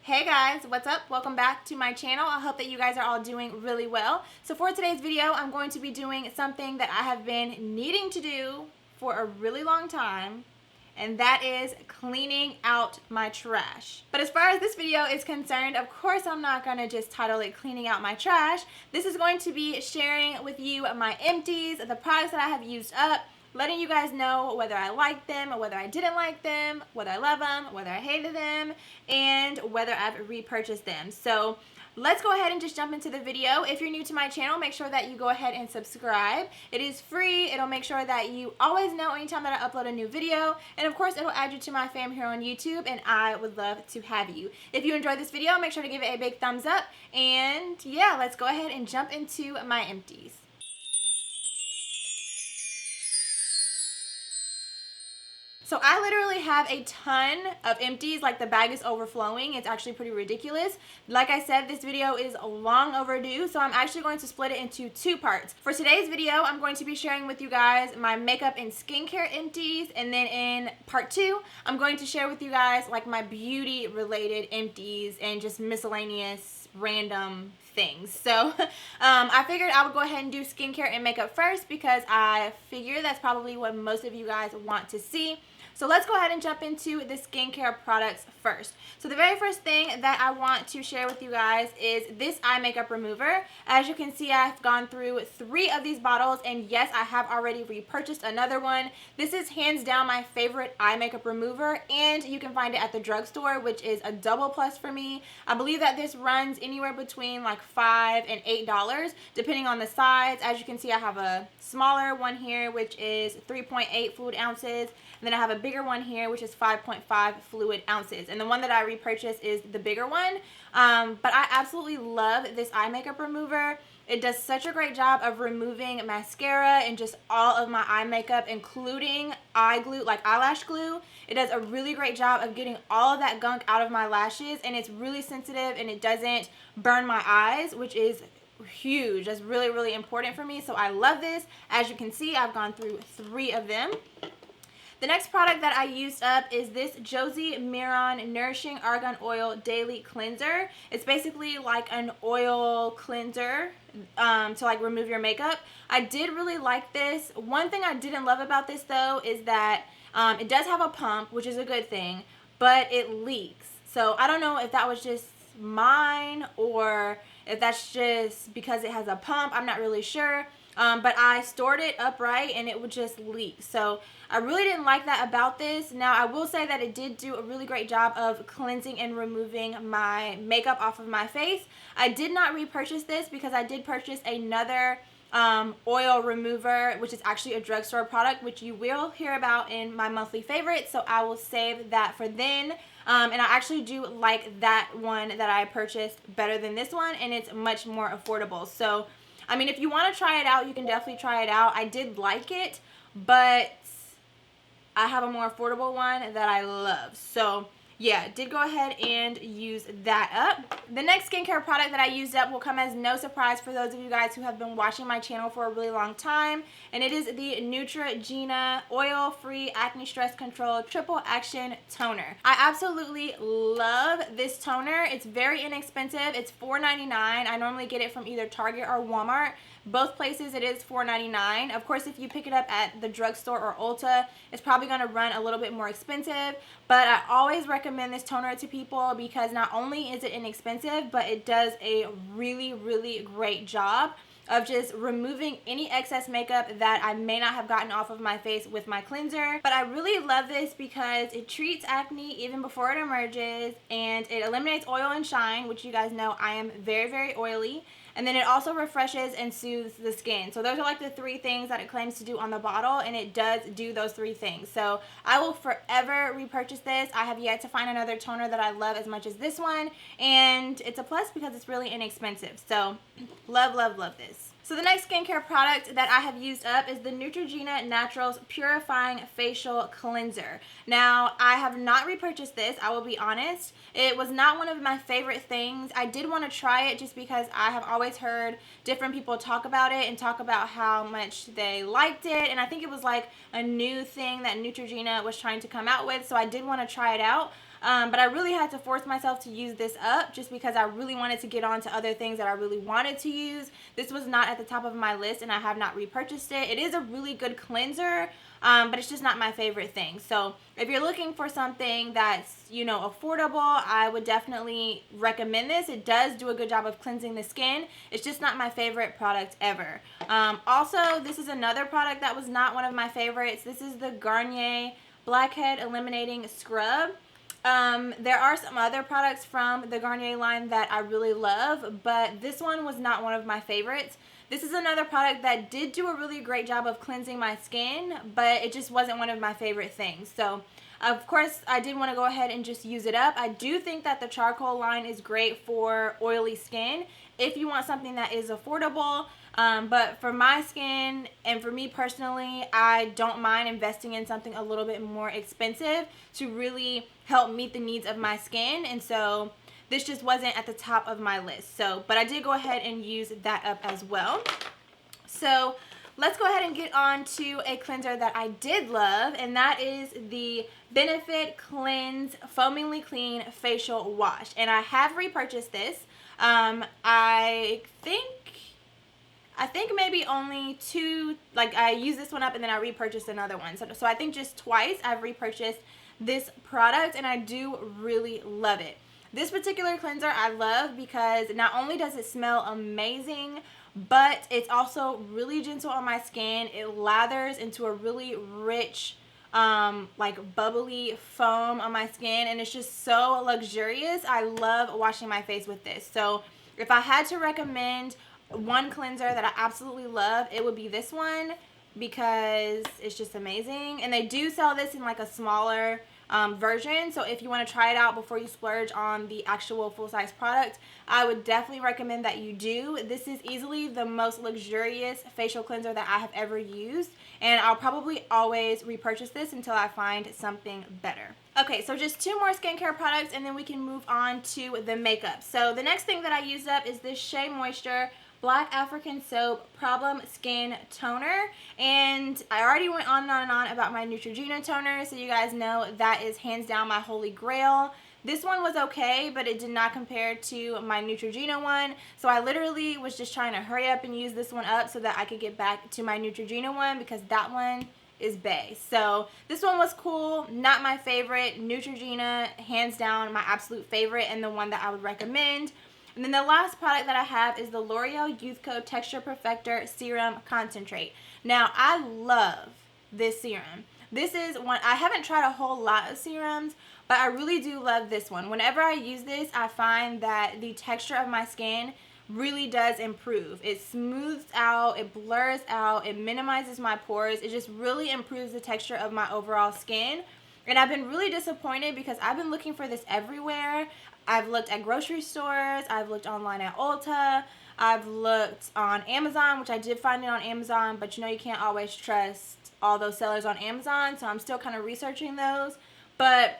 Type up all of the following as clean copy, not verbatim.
Hey guys, what's up? Welcome back to my channel. I hope that you guys are all doing really well. So for today's video, I'm going to be doing something that I have been needing to do for a really long time, and that is cleaning out my trash. But as far as this video is concerned, of course I'm not going to just title it cleaning out my trash. This is going to be sharing with you my empties, the products that I have used up, letting you guys know whether I liked them or whether I didn't like them, whether I love them, whether I hated them, and whether I've repurchased them. So let's go ahead and just jump into the video. If you're new to my channel, make sure that you go ahead and subscribe. It is free. It'll make sure that you always know anytime that I upload a new video. And of course, it'll add you to my fam here on YouTube, and I would love to have you. If you enjoyed this video, make sure to give it a big thumbs up. And yeah, let's go ahead and jump into my empties. So I literally have a ton of empties, like the bag is overflowing. It's actually pretty ridiculous. Like I said, this video is long overdue, so I'm actually going to split it into two parts. For today's video, I'm going to be sharing with you guys my makeup and skincare empties, and then in part two, I'm going to share with you guys like my beauty related empties and just miscellaneous random things. So I figured I would go ahead and do skincare and makeup first because I figure that's probably what most of you guys want to see. So let's go ahead and jump into the skincare products first. So the very first thing that I want to share with you guys is this eye makeup remover. As you can see, I've gone through 3 of these bottles, and yes, I have already repurchased another one. This is hands down my favorite eye makeup remover, and you can find it at the drugstore, which is a double plus for me. I believe that this runs anywhere between like $5 and $8 depending on the size. As you can see, I have a smaller one here, which is 3.8 fluid ounces. And then I have a bigger one here, which is 5.5 fluid ounces. And the one that I repurchased is the bigger one. But I absolutely love this eye makeup remover. It does such a great job of removing mascara and just all of my eye makeup, including eye glue, like eyelash glue. It does a really great job of getting all of that gunk out of my lashes. And it's really sensitive, and it doesn't burn my eyes, which is huge. That's really, really important for me. So I love this. As you can see, I've gone through 3 of them. The next product that I used up is this Josie Maran Nourishing Argan Oil Daily Cleanser. It's basically like an oil cleanser to like remove your makeup. I did really like this. One thing I didn't love about this though is that it does have a pump, which is a good thing, but it leaks. So I don't know if that was just mine or if that's just because it has a pump. I'm not really sure. But I stored it upright and it would just leak. So I really didn't like that about this. Now I will say that it did do a really great job of cleansing and removing my makeup off of my face. I did not repurchase this because I did purchase another oil remover, which is actually a drugstore product, which you will hear about in my monthly favorites. So I will save that for then. And I actually do like that one that I purchased better than this one, and it's much more affordable. So I mean, if you want to try it out, you can definitely try it out. I did like it, but I have a more affordable one that I love. So yeah, did go ahead and use that up. The next skincare product that I used up will come as no surprise for those of you guys who have been watching my channel for a really long time. And it is the Neutrogena Oil-Free Acne Stress Control Triple Action Toner. I absolutely love this toner. It's very inexpensive. It's $4.99. I normally get it from either Target or Walmart. Both places it is $4.99. Of course, if you pick it up at the drugstore or Ulta, it's probably going to run a little bit more expensive. But I always recommend this toner to people because not only is it inexpensive, but it does a really, really great job of just removing any excess makeup that I may not have gotten off of my face with my cleanser. But I really love this because it treats acne even before it emerges, and it eliminates oil and shine, which you guys know I am very, very oily. And then it also refreshes and soothes the skin. So those are like the 3 things that it claims to do on the bottle, and it does do those 3 things. So I will forever repurchase this. I have yet to find another toner that I love as much as this one, and it's a plus because it's really inexpensive. So love, love, love this. So the next skincare product that I have used up is the Neutrogena Naturals Purifying Facial Cleanser. Now, I have not repurchased this, I will be honest. It was not one of my favorite things. I did want to try it just because I have always heard different people talk about it and talk about how much they liked it. And I think it was like a new thing that Neutrogena was trying to come out with, so I did want to try it out. But I really had to force myself to use this up just because I really wanted to get on to other things that I really wanted to use. This was not at the top of my list, and I have not repurchased it. It is a really good cleanser, but it's just not my favorite thing. So if you're looking for something that's, you know, affordable, I would definitely recommend this. It does do a good job of cleansing the skin. It's just not my favorite product ever. Also, this is another product that was not one of my favorites. This is the Garnier Blackhead Eliminating Scrub. There are some other products from the Garnier line that I really love, but this one was not one of my favorites. This is another product that did do a really great job of cleansing my skin, but it just wasn't one of my favorite things. So, of course, I did want to go ahead and just use it up. I do think that the charcoal line is great for oily skin if you want something that is affordable. But for my skin and for me personally, I don't mind investing in something a little bit more expensive to really help meet the needs of my skin. And so this just wasn't at the top of my list. So, but I did go ahead and use that up as well. So let's go ahead and get on to a cleanser that I did love, and that is the Benefit Cleanse Foamingly Clean Facial Wash. And I have repurchased this. I think maybe only two, like I used this one up and then I repurchased another one. So I think just twice I've repurchased this product, and I do really love it. This particular cleanser I love because not only does it smell amazing, but it's also really gentle on my skin. It lathers into a really rich, like bubbly foam on my skin, and it's just so luxurious. I love washing my face with this. So if I had to recommend one cleanser that I absolutely love, it would be this one because it's just amazing. And they do sell this in like a smaller version, so if you want to try it out before you splurge on the actual full-size product, I would definitely recommend that you do. This is easily the most luxurious facial cleanser that I have ever used, and I'll probably always repurchase this until I find something better. Okay, so just two more skincare products and then we can move on to the makeup. So the next thing that I used up is this Shea Moisture Black African Soap Problem Skin Toner, and I already went on and on about my Neutrogena toner, so you guys know that is hands down my holy grail. This one was okay, but it did not compare to my Neutrogena one, so I literally was just trying to hurry up and use this one up so that I could get back to my Neutrogena one because that one is bae. So this one was cool, not my favorite. Neutrogena, hands down my absolute favorite and the one that I would recommend. And then the last product that I have is the Loreal Youth Code Texture Perfector Serum Concentrate. Now, I love this serum. This is one, I haven't tried a whole lot of serums, but I really do love this one. Whenever I use this, I find that the texture of my skin really does improve. It smooths out, it blurs out, it minimizes my pores. It just really improves the texture of my overall skin. And I've been really disappointed because I've been looking for this everywhere. I've looked at grocery stores, I've looked online at Ulta, I've looked on Amazon, which I did find it on Amazon, but you know you can't always trust all those sellers on Amazon, so I'm still kind of researching those. But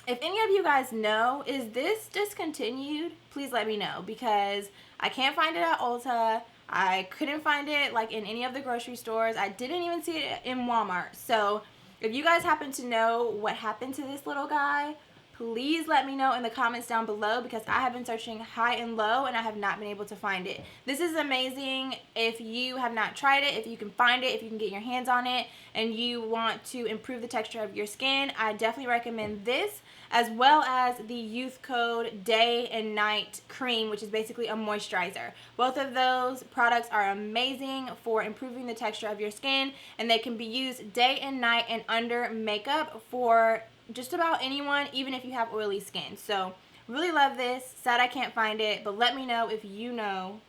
if any of you guys know, is this discontinued? Please let me know, because I can't find it at Ulta. I couldn't find it like in any of the grocery stores. I didn't even see it in Walmart. So if you guys happen to know what happened to this little guy, please let me know in the comments down below, because I have been searching high and low and I have not been able to find it. This is amazing. If you have not tried it, if you can find it, if you can get your hands on it and you want to improve the texture of your skin, I definitely recommend this, as well as the Youth Code Day and Night Cream, which is basically a moisturizer. Both of those products are amazing for improving the texture of your skin, and they can be used day and night and under makeup for just about anyone, even if you have oily skin. So really love this. Sad I can't find it, but let me know if you know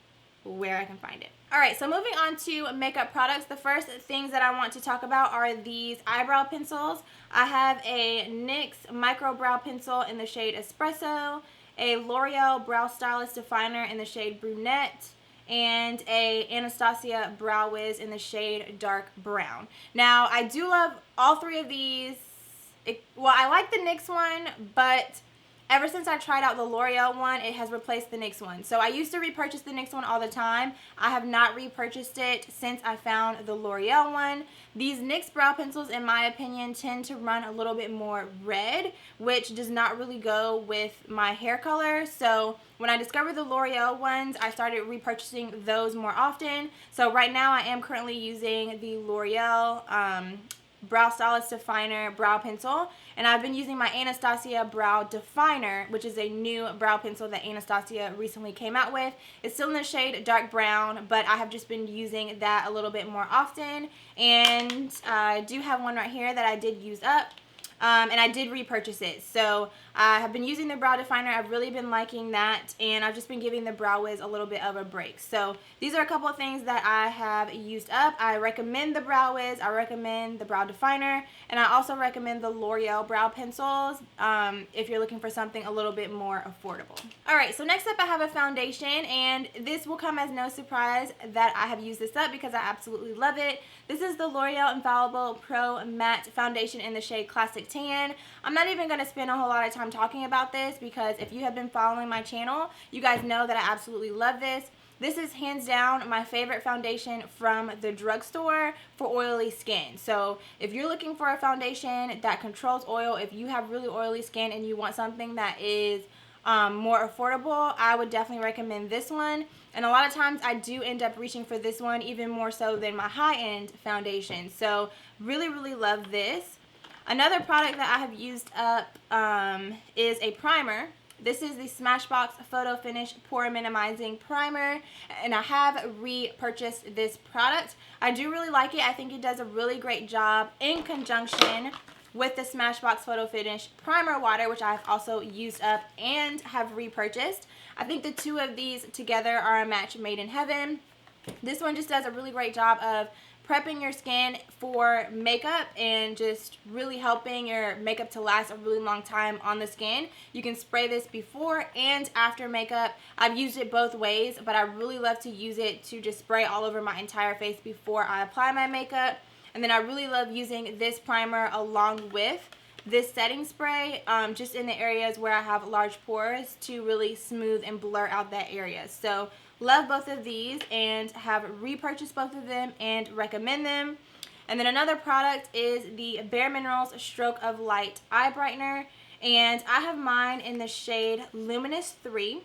where I can find it. Alright, so moving on to makeup products, the first things that I want to talk about are these eyebrow pencils. I have a NYX Micro Brow Pencil in the shade Espresso, a L'Oreal Brow Stylist Definer in the shade Brunette, and a Anastasia Brow Wiz in the shade Dark Brown. Now, I do love all three of these. Well, I like the NYX one, but ever since I tried out the L'Oreal one, it has replaced the NYX one. So I used to repurchase the NYX one all the time. I have not repurchased it since I found the L'Oreal one. These NYX brow pencils, in my opinion, tend to run a little bit more red, which does not really go with my hair color. So when I discovered the L'Oreal ones, I started repurchasing those more often. So right now I am currently using the L'Oreal Brow Stylist Definer brow pencil, and I've been using my Anastasia Brow Definer, which is a new brow pencil that Anastasia recently came out with. It's still in the shade dark brown, but I have just been using that a little bit more often, and I do have one right here that I did use up. And I did repurchase it. So I have been using the brow definer. I've really been liking that, and I've just been giving the Brow Wiz a little bit of a break. So these are a couple of things that I have used up. I recommend the Brow Wiz, I recommend the brow definer, and I also recommend the L'Oreal brow pencils if you're looking for something a little bit more affordable. Alright, so next up I have a foundation, and this will come as no surprise that I have used this up because I absolutely love it. This is the L'Oreal Infallible Pro Matte Foundation in the shade Classic Tan. I'm not even going to spend a whole lot of time talking about this because if you have been following my channel, you guys know that I absolutely love this. This is hands down my favorite foundation from the drugstore for oily skin. So if you're looking for a foundation that controls oil, if you have really oily skin and you want something that is more affordable, I would definitely recommend this one. And a lot of times I do end up reaching for this one even more so than my high-end foundation. So really, really love this. Another product that I have used up is a primer. This is the Smashbox Photo Finish Pore Minimizing Primer, and I have repurchased this product. I do really like it. I think it does a really great job in conjunction with the Smashbox Photo Finish Primer Water, which I've also used up and have repurchased. I think the two of these together are a match made in heaven. This one just does a really great job of prepping your skin for makeup and just really helping your makeup to last a really long time on the skin. You can spray this before and after makeup. I've used it both ways, but I really love to use it to just spray all over my entire face before I apply my makeup. And then I really love using this primer along with this setting spray just in the areas where I have large pores to really smooth and blur out that area. So love both of these and have repurchased both of them and recommend them. And then another product is the Bare Minerals Stroke of Light Eye Brightener, and I have mine in the shade Luminous 3.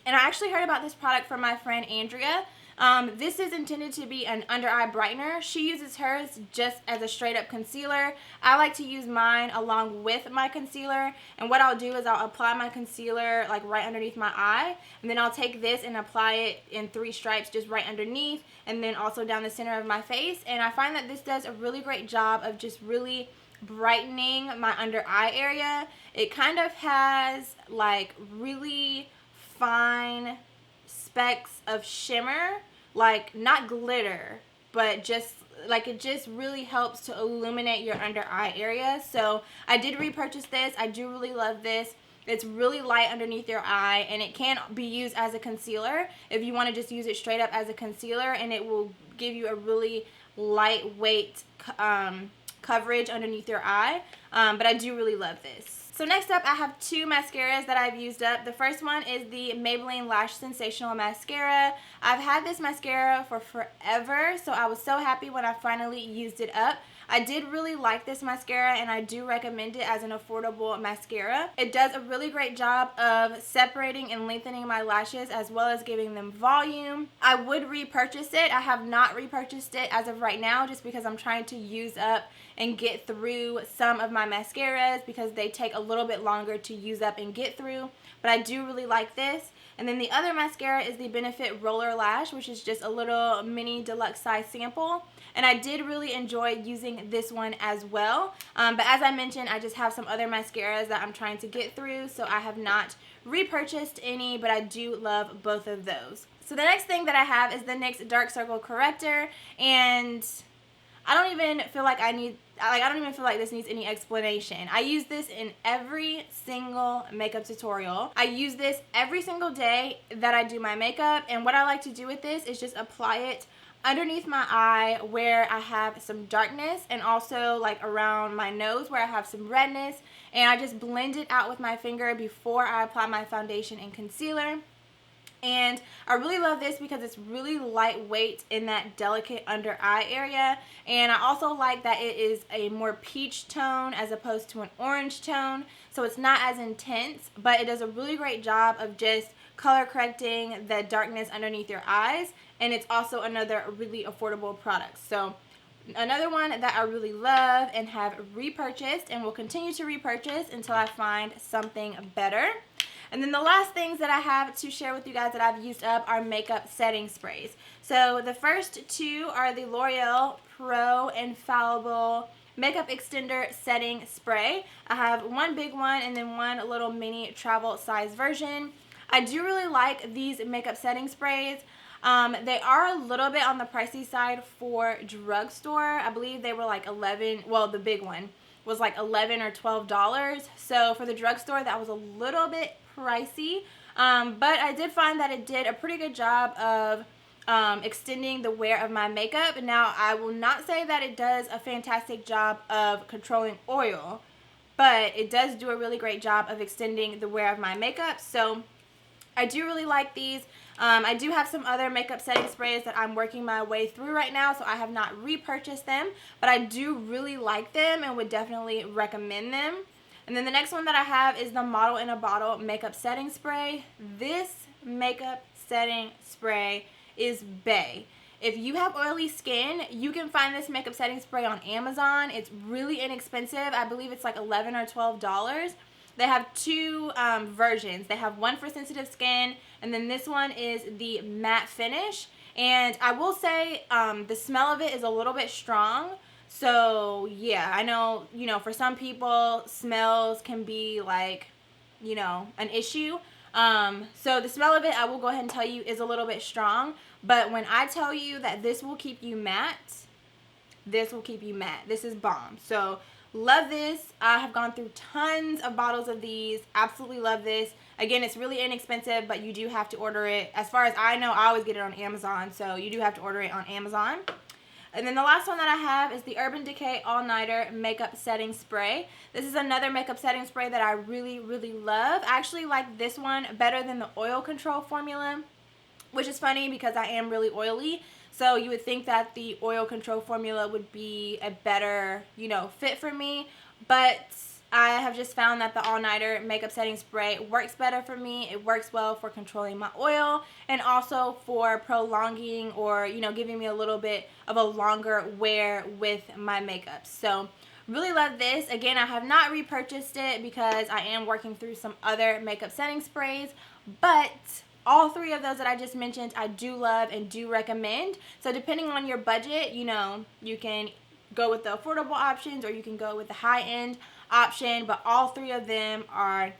And I actually heard about this product from my friend Andrea. This is intended to be an under eye brightener. She uses hers just as a straight up concealer. I like to use mine along with my concealer, and what I'll do is I'll apply my concealer like right underneath my eye, and then I'll take this and apply it in 3 stripes just right underneath and then also down the center of my face. And I find that this does a really great job of just really brightening my under eye area. It kind of has like really fine specks of shimmer, like not glitter, but just like it just really helps to illuminate your under eye area. So I did repurchase this. I do really love this. It's really light underneath your eye, and it can be used as a concealer if you want to just use it straight up as a concealer, and it will give you a really lightweight coverage underneath your eye. But I do really love this. So next up, I have 2 mascaras that I've used up. The first one is the Maybelline Lash Sensational Mascara. I've had this mascara for forever, so I was so happy when I finally used it up. I did really like this mascara, and I do recommend it as an affordable mascara. It does a really great job of separating and lengthening my lashes as well as giving them volume. I would repurchase it. I have not repurchased it as of right now just because I'm trying to use up and get through some of my mascaras because they take a little bit longer to use up and get through. But I do really like this. And then the other mascara is the Benefit Roller Lash, which is just a little mini deluxe size sample. And I did really enjoy using this one as well. But as I mentioned, I just have some other mascaras that I'm trying to get through, so I have not repurchased any, but I do love both of those. So the next thing that I have is the NYX Dark Circle Corrector, and I don't even feel like this needs any explanation. I use this in every single makeup tutorial. I use this every single day that I do my makeup, and what I like to do with this is just apply it underneath my eye where I have some darkness, and also like around my nose where I have some redness, and I just blend it out with my finger before I apply my foundation and concealer. And I really love this because it's really lightweight in that delicate under eye area, and I also like that it is a more peach tone as opposed to an orange tone, so it's not as intense, but it does a really great job of just color correcting the darkness underneath your eyes, and it's also another really affordable product. So another one that I really love and have repurchased and will continue to repurchase until I find something better. And then the last things that I have to share with you guys that I've used up are makeup setting sprays. So the first two are the L'Oreal Pro Infallible Makeup Extender Setting Spray. I have one big one and then one little mini travel size version. I do really like these makeup setting sprays. They are a little bit on the pricey side for drugstore. I believe they were like 11, well, the big one was like $11 or $12. So for the drugstore, that was a little bit pricey. But I did find that it did a pretty good job of extending the wear of my makeup. Now, I will not say that it does a fantastic job of controlling oil, but it does do a really great job of extending the wear of my makeup. So I do really like these. I do have some other makeup setting sprays that I'm working my way through right now, so I have not repurchased them, but I do really like them and would definitely recommend them. And then the next one that I have is the Model in a Bottle Makeup Setting Spray. This makeup setting spray is bae. If you have oily skin, you can find this makeup setting spray on Amazon. It's really inexpensive. I believe it's like $11 or $12. They have two versions. They have one for sensitive skin, and then this one is the matte finish. And I will say the smell of it is a little bit strong. So yeah, I know, you know, for some people, smells can be like, you know, an issue. So the smell of it, I will go ahead and tell you, is a little bit strong. But when I tell you that this will keep you matte, this will keep you matte. This is bomb. So love this. I have gone through tons of bottles of these. Absolutely love this. Again, it's really inexpensive, but you do have to order it. As far as I know, I always get it on Amazon, so you do have to order it on Amazon. And then the last one that I have is the Urban Decay All Nighter Makeup Setting Spray. This is another makeup setting spray that I really, really love. I actually like this one better than the oil control formula, which is funny because I am really oily. So you would think that the oil control formula would be a better, you know, fit for me. But I have just found that the all-nighter makeup setting spray works better for me. It works well for controlling my oil and also for prolonging or, you know, giving me a little bit of a longer wear with my makeup. So really love this. Again, I have not repurchased it because I am working through some other makeup setting sprays, but all three of those that I just mentioned, I do love and do recommend. So depending on your budget, you know, you can go with the affordable options or you can go with the high-end option, but all three of them are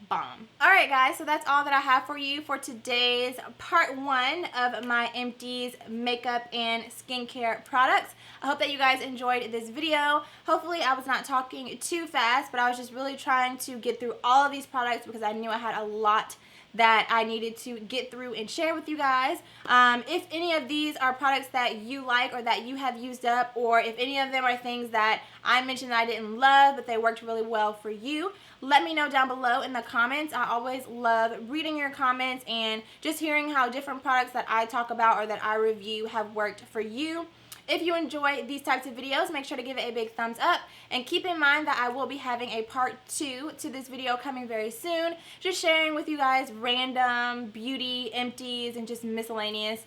bomb. Alright guys, so that's all that I have for you for today's part 1 of my Empties makeup and skincare products. I hope that you guys enjoyed this video. Hopefully I was not talking too fast, but I was just really trying to get through all of these products because I knew I had a lot that I needed to get through and share with you guys. If any of these are products that you like or that you have used up, or if any of them are things that I mentioned that I didn't love but they worked really well for you, let me know down below in the comments. I always love reading your comments and just hearing how different products that I talk about or that I review have worked for you. If you enjoy these types of videos, make sure to give it a big thumbs up. And keep in mind that I will be having a part 2 to this video coming very soon. Just sharing with you guys random beauty, empties, and just miscellaneous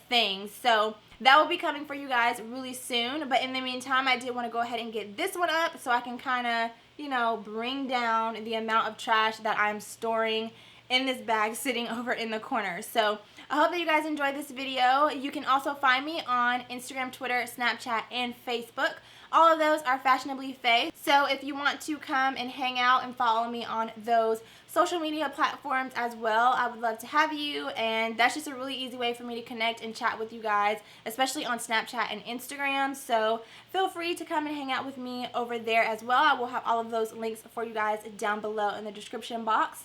things. So that will be coming for you guys really soon. But in the meantime, I did want to go ahead and get this one up so I can kind of, you know, bring down the amount of trash that I'm storing in this bag sitting over in the corner. So I hope that you guys enjoyed this video. You can also find me on Instagram, Twitter, Snapchat, and Facebook. All of those are FashionablyFayy. So if you want to come and hang out and follow me on those social media platforms as well, I would love to have you. And that's just a really easy way for me to connect and chat with you guys, especially on Snapchat and Instagram. So feel free to come and hang out with me over there as well. I will have all of those links for you guys down below in the description box.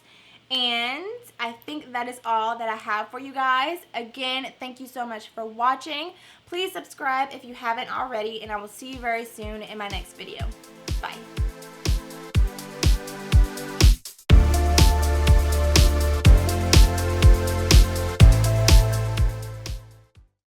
And I think that is all that I have for you guys. Again, thank you so much for watching. Please subscribe if you haven't already, and I will see you very soon in my next video. Bye.